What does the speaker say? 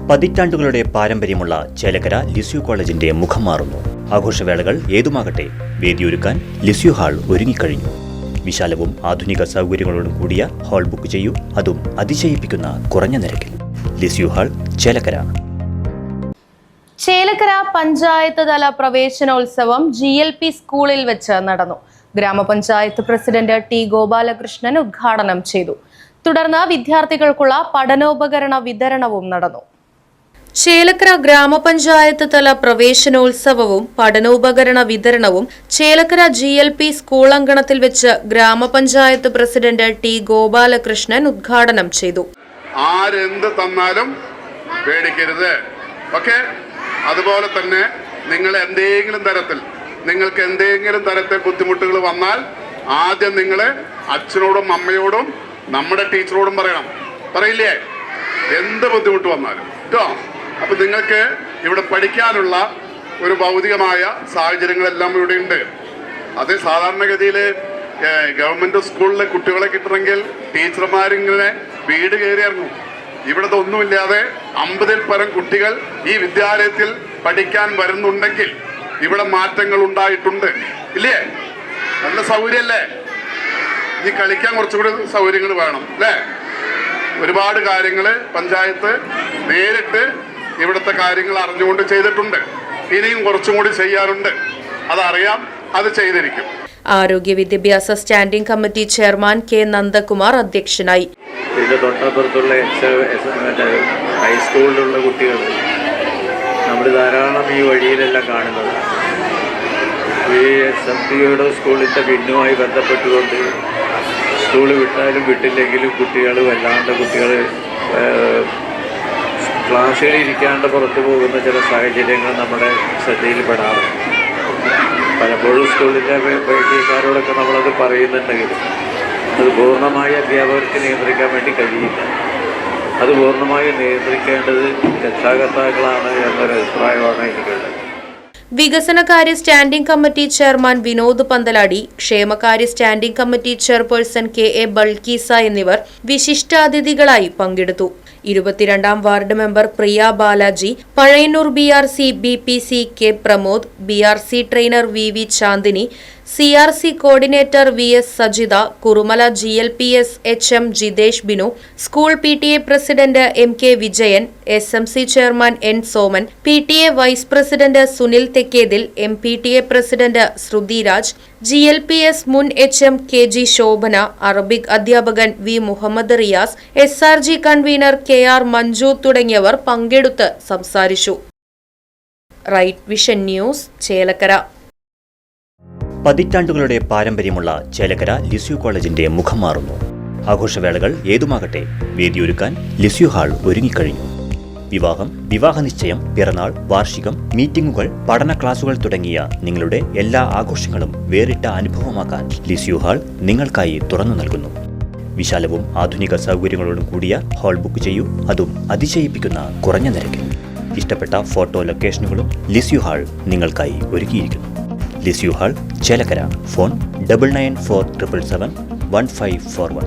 പതിറ്റാണ്ടുകളുടെ പാരമ്പര്യമുള്ള ചേലക്കര ലിസ്യു കോളേജിന്റെ മുഖം മാറുന്നു. ആഘോഷവേളകൾ ഏതുമാകട്ടെ, വേദിയൊരുക്കാൻ ലിസ്യു ഹാൾ ഒരുങ്ങിക്കഴിഞ്ഞു. വിശാലവും ആധുനിക സൗകര്യങ്ങളോടും കൂടിയ ഹാൾ ബുക്ക് ചെയ്യൂ, അതും അതിശയിപ്പിക്കുന്ന കുറഞ്ഞ നിരക്കിൽ. Lisieux hall, Chelakkara. ചേലക്കര പഞ്ചായത്ത് തല പ്രവേശനോത്സവം GLP സ്കൂളിൽ വെച്ച് നടന്നു. ഗ്രാമപഞ്ചായത്ത് പ്രസിഡന്റ് T ഗോപാലകൃഷ്ണൻ ഉദ്ഘാടനം ചെയ്തു. തുടർന്ന് വിദ്യാർത്ഥികൾക്കുള്ള പഠനോപകരണ വിതരണവും നടന്നു. ചേലക്കര ഗ്രാമപഞ്ചായത്ത് തല പ്രവേശനോത്സവവും പഠനോപകരണ വിതരണവും ചേലക്കര GLP സ്കൂൾ അങ്കണത്തിൽ വെച്ച് ഗ്രാമപഞ്ചായത്ത് പ്രസിഡന്റ് T ഗോപാലകൃഷ്ണൻ ഉദ്ഘാടനം ചെയ്തു. ആരെന്ത് തന്നാലും പേടിക്കരുത്. ഓക്കെ, അതുപോലെ തന്നെ നിങ്ങൾക്ക് എന്തെങ്കിലും തരത്തിൽ ബുദ്ധിമുട്ടുകൾ വന്നാൽ ആദ്യം നിങ്ങൾ അച്ഛനോടും അമ്മയോടും നമ്മുടെ ടീച്ചറോടും പറയില്ലേ, എന്ത് ബുദ്ധിമുട്ട് വന്നാലും കേട്ടോ. അപ്പൊ നിങ്ങൾക്ക് ഇവിടെ പഠിക്കാനുള്ള ഒരു ഭൗതികമായ സാഹചര്യങ്ങളെല്ലാം ഇവിടെ ഉണ്ട്. അത് സാധാരണഗതിയിൽ ഗവൺമെന്റ് സ്കൂളിലെ കുട്ടികളെ കിട്ടണമെങ്കിൽ ടീച്ചർമാരിങ്ങനെ വീട് കയറി ഇറങ്ങും. ഇവിടുത്തെ ഒന്നുമില്ലാതെ 50-ൽ പരം കുട്ടികൾ ഈ വിദ്യാലയത്തിൽ പഠിക്കാൻ വരുന്നുണ്ടെങ്കിൽ ഇവിടെ മാറ്റങ്ങൾ ഉണ്ടായിട്ടുണ്ട്, ഇല്ലേ? നല്ല സൗകര്യല്ലേ? ഈ കളിക്കാൻ കുറച്ചുകൂടി സൗകര്യങ്ങൾ വേണം, അല്ലേ? ഒരുപാട് കാര്യങ്ങൾ പഞ്ചായത്ത് നേരിട്ട് ഇവിടുത്തെ കാര്യങ്ങൾ അറിഞ്ഞുകൊണ്ട് ചെയ്തിട്ടുണ്ട്. ഇനിയും കുറച്ചും കൂടി ചെയ്യാറുണ്ട്, അതറിയാം, അത് ചെയ്തിരിക്കും. ആരോഗ്യ വിദ്യാഭ്യാസ standing committee chairman K Nandakumar അധ്യക്ഷനായി. ഇതിന്റെ തൊട്ടപ്പുറത്തുള്ള ഹൈസ്കൂളിലുള്ള കുട്ടികൾ നമ്മൾ ധാരാളം ഈ വഴിയിലെല്ലാം കാണുന്നത്. ഈ SMPയുടെ സ്കൂളിൻ്റെ പിന്നുമായി ബന്ധപ്പെട്ടുകൊണ്ട് സ്കൂൾ വിട്ടാലും വിട്ടില്ലെങ്കിലും കുട്ടികൾ ക്ലാസ്സിൽ ഇരിക്കാണ്ട് പുറത്തു പോകുന്ന ചില സാഹചര്യങ്ങൾ നമ്മുടെ ശ്രദ്ധയിൽപ്പെടാറുണ്ട്. പലപ്പോഴും സ്കൂളിൻ്റെ പൈസക്കാരോടൊക്കെ നമ്മളത് പറയുന്നുണ്ടെങ്കിലും അത് പൂർണ്ണമായി അധ്യാപകർക്ക് നിയന്ത്രിക്കാൻ വേണ്ടി കഴിയില്ല. അത് പൂർണ്ണമായി നിയന്ത്രിക്കേണ്ടത് രക്ഷാകർത്താക്കളാണ് എന്നൊരു അഭിപ്രായമാണ് എനിക്കുള്ളത്. വികസനകാര്യ standing committee chairman Vinod Panthaladi, ക്ഷേമകാര്യ standing committee chairperson KA Bulkees എന്നിവർ വിശിഷ്ടാതിഥികളായി പങ്കെടുത്തു. 22-ാം ward member Priya Balaji, Pazhayannur BRC BPC K Pramod, BRC trainer VV Chandini, CRC coordinator VS Sajitha, Kurumala GLPS HM Jithesh Binu, school PTA president MK Vijayan, SMC chairman N Soman, PTA vice president Sunil Thekkethil, MPTA president Sruthiraj, GLPS മുൻ HM KG Shobhana, Arabic അധ്യാപകൻ V Muhammad Riyas, SRG convener KR Manju തുടങ്ങിയവർ പങ്കെടുത്ത് സംസാരിച്ചു. Right vision news, Chelakkara. പതിറ്റാണ്ടുകളുടെ പാരമ്പര്യമുള്ള Chelakkara Lisieux കോളേജിന്റെ മുഖം മാറുന്നു. ആഘോഷവേളകൾ ഏതുമാകട്ടെ, വേദിയൊരുക്കാൻ ലിസ്യു ഹാൾ ഒരുങ്ങിക്കഴിഞ്ഞു. വിവാഹം, വിവാഹനിശ്ചയം, പിറന്നാൾ, വാർഷികം, മീറ്റിംഗുകൾ, പഠന ക്ലാസുകൾ തുടങ്ങിയ നിങ്ങളുടെ എല്ലാ ആഘോഷങ്ങളും വേറിട്ട അനുഭവമാക്കാൻ ലിസ്യു ഹാൾ നിങ്ങൾക്കായി തുറന്നു നൽകുന്നു. വിശാലവും ആധുനിക സൗകര്യങ്ങളോടും കൂടിയ ഹാൾ ബുക്ക് ചെയ്യൂ, അതും അതിശയിപ്പിക്കുന്ന കുറഞ്ഞ നിരക്കിൽ. ഇഷ്ടപ്പെട്ട ഫോട്ടോ ലൊക്കേഷനുകളും ലിസ്യു ഹാൾ നിങ്ങൾക്കായി ഒരുക്കിയിരിക്കുന്നു. Lisieux hall, Chelakkara. ഫോൺ 9947771541.